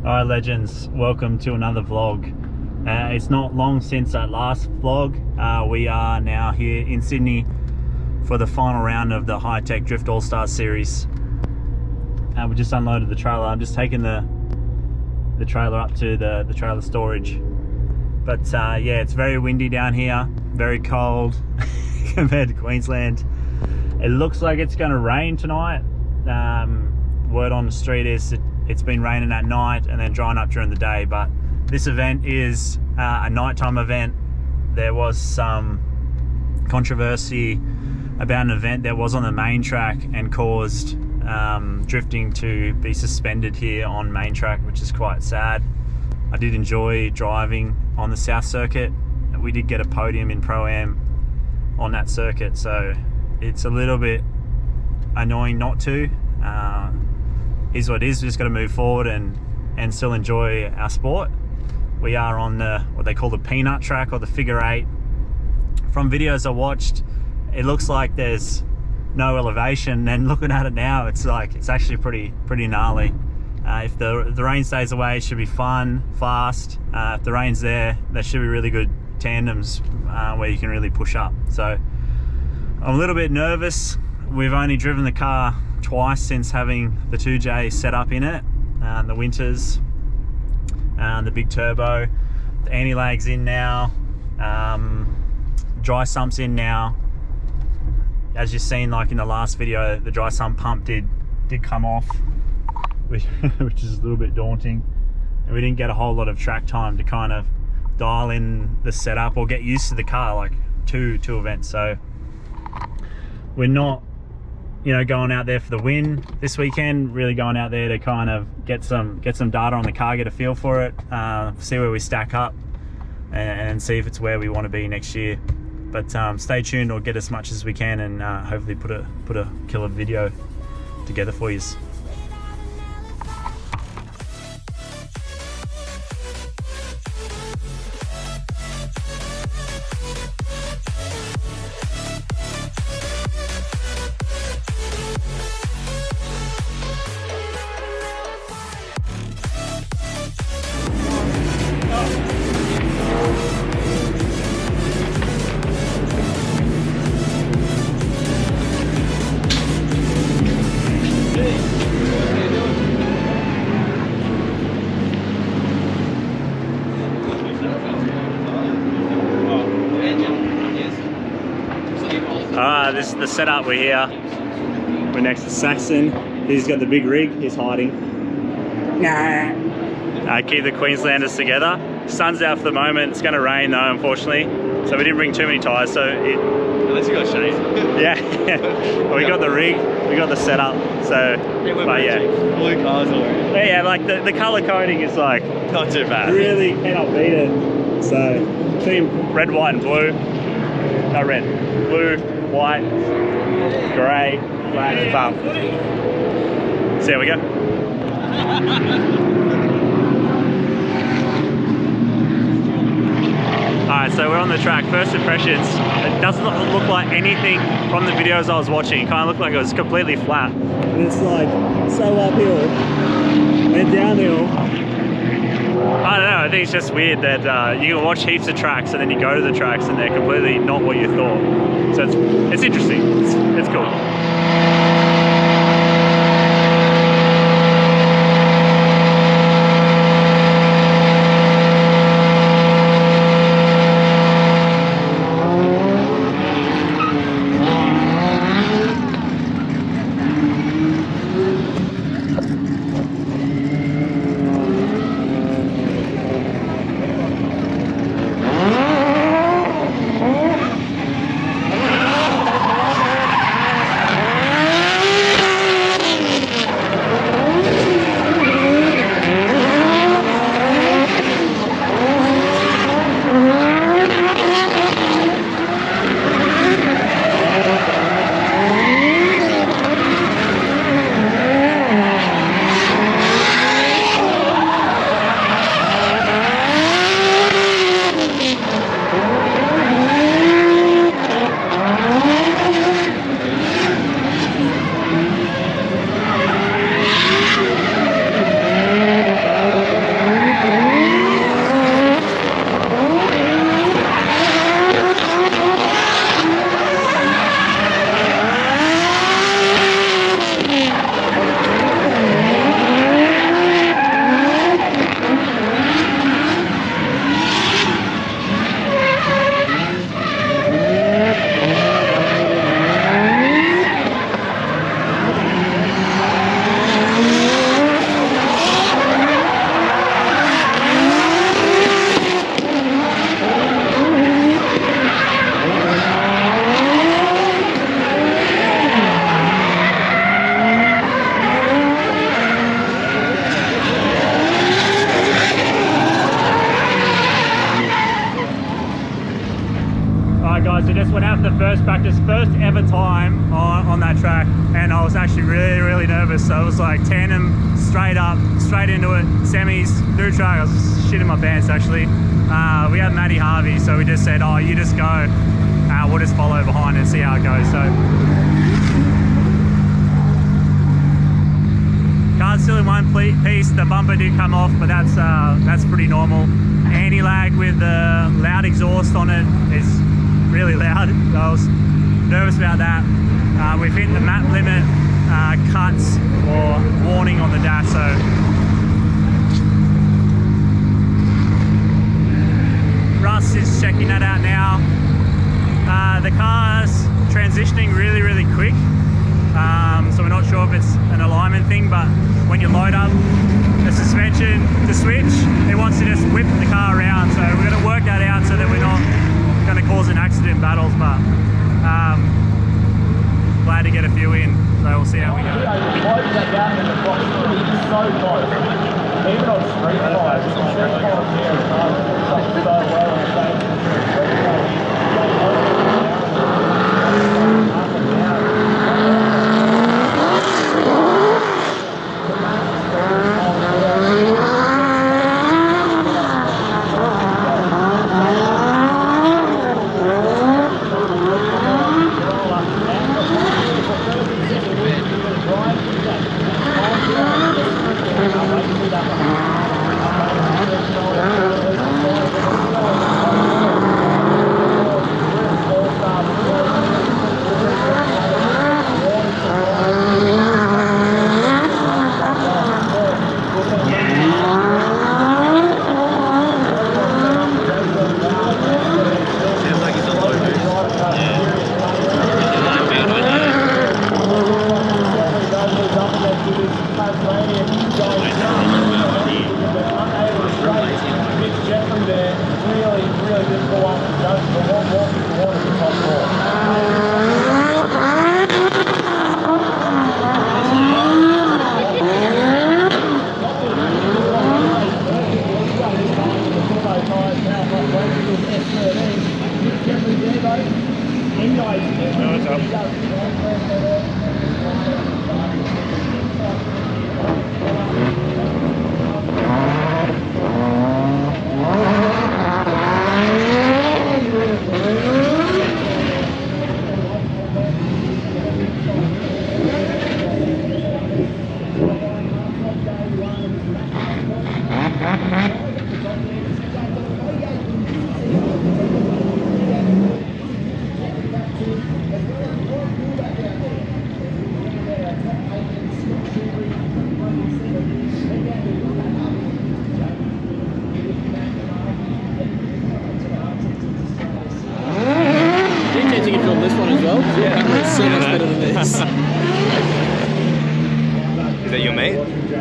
Alright legends, welcome to another vlog. It's not long since that last vlog. We are now here in Sydney for the final round of the Hi-Tec Drift All Stars series. We just unloaded the trailer. I'm just taking the trailer up to the trailer storage. But yeah, it's very windy down here, very cold compared to Queensland. It looks like it's going to rain tonight. Word on the street is it's been raining at night and then drying up during the day, but this event is a nighttime event. There was some controversy about an event that was on the main track and caused drifting to be suspended here on main track, which is quite sad. I did enjoy driving on the South Circuit. We did get a podium in Pro-Am on that circuit, so it's a little bit annoying not to. Is what it is. We just got to move forward and still enjoy our sport. We are on the what they call the peanut track or the figure 8. From videos I watched, it looks like there's no elevation, and looking at it now, it's actually pretty gnarly. If the rain stays away, it should be fun, fast. If the rain's there should be really good tandems where you can really push up. So I'm a little bit nervous. We've only driven the car twice since having the 2J set up in it. The winters, the big turbo, the anti-lag's in now, dry sump's in now. As you've seen, like in the last video, the dry sump pump did come off, which is a little bit daunting, and we didn't get a whole lot of track time to kind of dial in the setup or get used to the car, like two events. So we're not, you know, going out there for the win this weekend, really going out there to kind of get some data on the car, get a feel for it, see where we stack up and see if it's where we want to be next year. But stay tuned, or get as much as we can, and hopefully put a killer video together for you. This is the setup. We're here. We're next to Saxon. He's got the big rig. He's hiding. Keep the Queenslanders together. Sun's out for the moment. It's going to rain though, unfortunately. So we didn't bring too many tyres. So unless you got shade. Yeah. Well, we got the rig. We got the setup. So, but yeah. Blue cars already. Yeah, like the color coding is like not too bad. Really cannot beat it. So team red, white, and blue. No, red, blue, white, grey, black, bump. So there we go. Alright, so we're on the track. First impressions, it doesn't look like anything from the videos I was watching. It kind of looked like it was completely flat. It's like so uphill and downhill. I don't know, I think it's just weird that you can watch heaps of tracks and then you go to the tracks and they're completely not what you thought. So it's interesting, it's cool. the first practice, first ever time on that track, and I was actually really nervous. So it was like tandem, straight up, straight into it, semis, through track. I was shitting my pants actually. We had Matty Harvey, so we just said, oh, you just go, we'll just follow behind and see how it goes. So car's still in one piece. The bumper did come off, but that's pretty normal. Anti-lag with the loud exhaust on it is really loud. So I was nervous about that. We've hit the map limit cuts or warning on the dash, so Russ is checking that out now. The car's transitioning really quick, so we're not sure if it's an alignment thing, but when you load up the suspension to switch, it wants to just whip the car around. So we're going to work that out so that we're not going to cause an accident in battles, but glad to get a few in, so we'll see how we go. Even on street tires, so well in the same.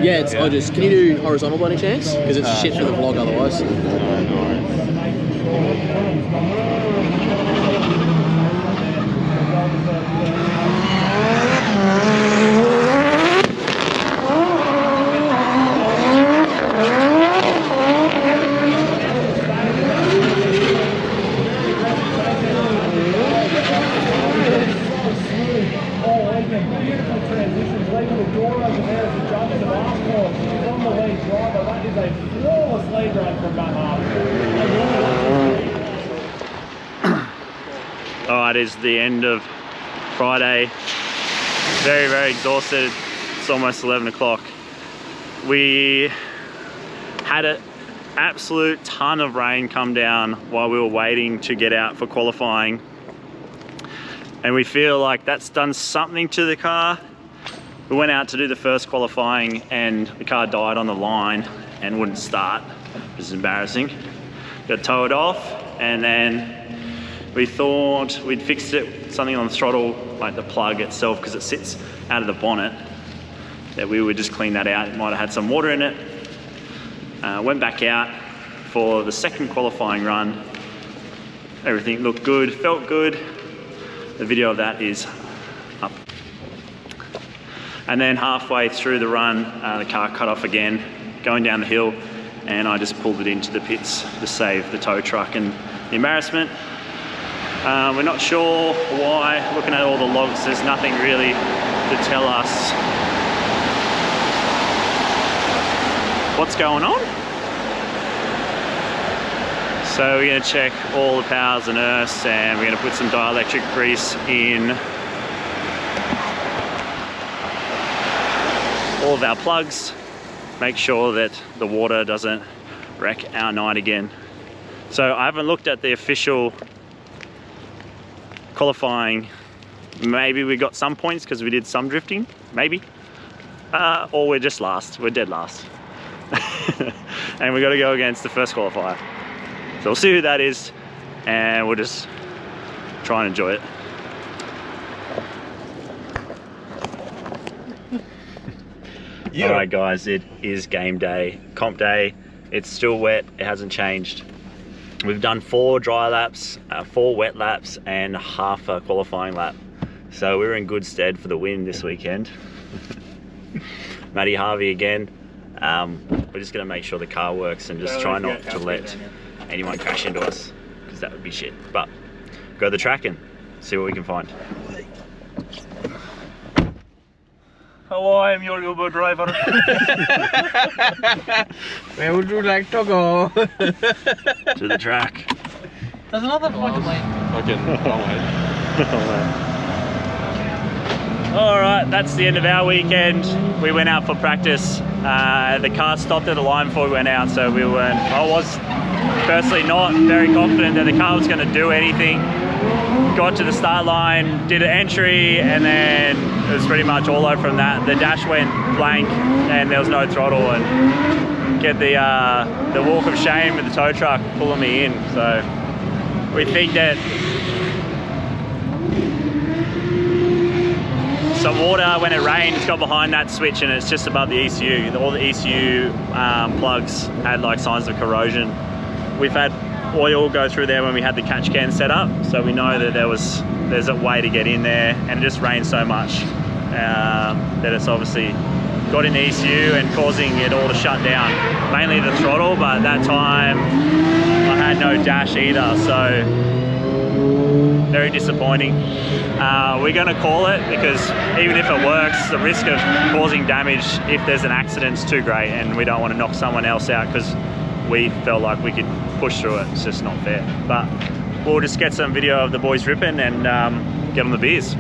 Yeah, it's, yeah. Can you do horizontal by any chance? Because it's shit for the vlog otherwise. Alright, it is the end of Friday. Very exhausted. It's almost 11 o'clock. We had an absolute ton of rain come down while we were waiting to get out for qualifying. And we feel like that's done something to the car. We went out to do the first qualifying and the car died on the line and wouldn't start, which is embarrassing. Got towed off, and then we thought we'd fixed it, something on the throttle, like the plug itself, because it sits out of the bonnet, that we would just clean that out. It might have had some water in it. Went back out for the second qualifying run. Everything looked good, felt good. The video of that is up. And then halfway through the run, the car cut off again, going down the hill, and I just pulled it into the pits to save the tow truck and the embarrassment. We're not sure why. Looking at all the logs, there's nothing really to tell us what's going on. So we're going to check all the powers and earths, and we're going to put some dielectric grease in all of our plugs. Make sure that the water doesn't wreck our night again. So I haven't looked at the official qualifying. Maybe we got some points because we did some drifting, maybe. Or we're just last, we're dead last. And we got to go against the first qualifier. So we'll see who that is, and we'll just try and enjoy it. Yeah. All right guys, it is game day, comp day. It's still wet, it hasn't changed. We've done 4 dry laps, 4 wet laps, and half a qualifying lap. So we're in good stead for the win this weekend. Matty Harvey again. We're just gonna make sure the car works and just try not to let anyone crash into us, because that would be shit. But go to the track and see what we can find. Hello, I am your Uber driver. Where would you like to go? To the track. There's another fucking lane. Okay, wrong way. Alright, that's the end of our weekend. We went out for practice. The car stopped at a line before we went out, so we weren't. I was personally not very confident that the car was going to do anything. Got to the start line, did an entry, and then it was pretty much all over from that. The dash went blank and there was no throttle, and get the walk of shame with the tow truck pulling me in. So we think that some water, when it rained, it's got behind that switch and it's just above the ECU. All the ECU plugs had like signs of corrosion. We've had oil go through there when we had the catch can set up, so we know that there's a way to get in there, and it just rained so much that it's obviously got in the ECU and causing it all to shut down. Mainly the throttle, but that time I had no dash either, so very disappointing. We're going to call it, because even if it works, the risk of causing damage if there's an accident is too great, and we don't want to knock someone else out because we felt like we could push through it. It's just not fair. But we'll just get some video of the boys ripping and get on the beers.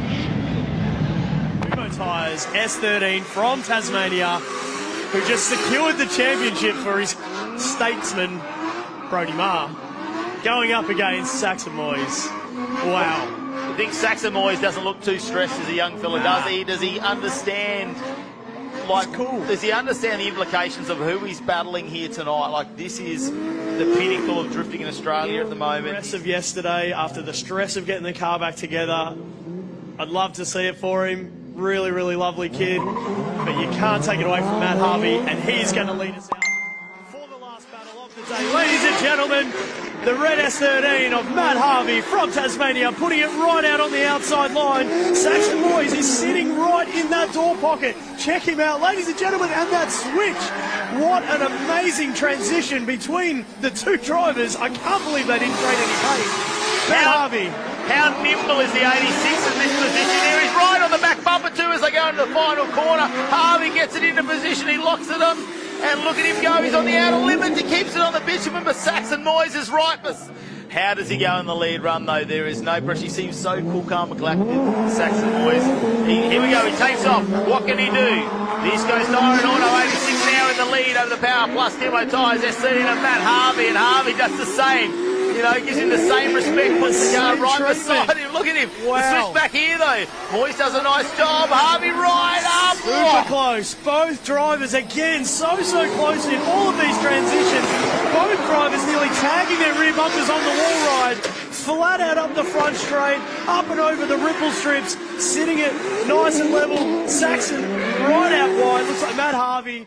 Umo Tyres S13 from Tasmania, who just secured the championship for his statesman Brody Marr, going up against Saxon Moyes. Wow. I think Saxon Moyes doesn't look too stressed as a young fella, does he? Does he understand? Like, cool. Does he understand the implications of who he's battling here tonight? Like, this is the pinnacle of drifting in Australia at the moment. The rest of yesterday, after the stress of getting the car back together, I'd love to see it for him. Really, really lovely kid. But you can't take it away from Matt Harvey, and he's going to lead us out for the last battle of the day. Ladies and gentlemen, the red S13 of Matt Harvey from Tasmania, putting it right out on the outside line. Saxon Moyes is sitting right in that door pocket. Check him out, ladies and gentlemen, and that switch. What an amazing transition between the two drivers. I can't believe they didn't trade any pace. Matt Harvey. How nimble is the 86 in this position here? He's right on the back bumper too as they go into the final corner. Harvey gets it into position, he locks it on. And look at him go, he's on the outer limit, he keeps it on the bitumen, but Saxon Moyes is right. How does he go in the lead run though? There is no pressure. He seems so cool, calm and collected, Saxon Moyes. Here we go, he takes off. What can he do? This goes Dyron Auto, 86 now in the lead over the Power Plus Demo Tyres, S13 of Matt Harvey, and Harvey does the same. You know, gives him the same respect, puts the car right beside him. Look at him. Wow. The switch back here though. Moyes does a nice job. Harvey right up. Super close. Both drivers again so close in all of these transitions. Both drivers nearly tagging their rear bumpers on the wall ride. Flat out up the front straight, up and over the ripple strips, sitting it nice and level. Saxon right out wide. Looks like Matt Harvey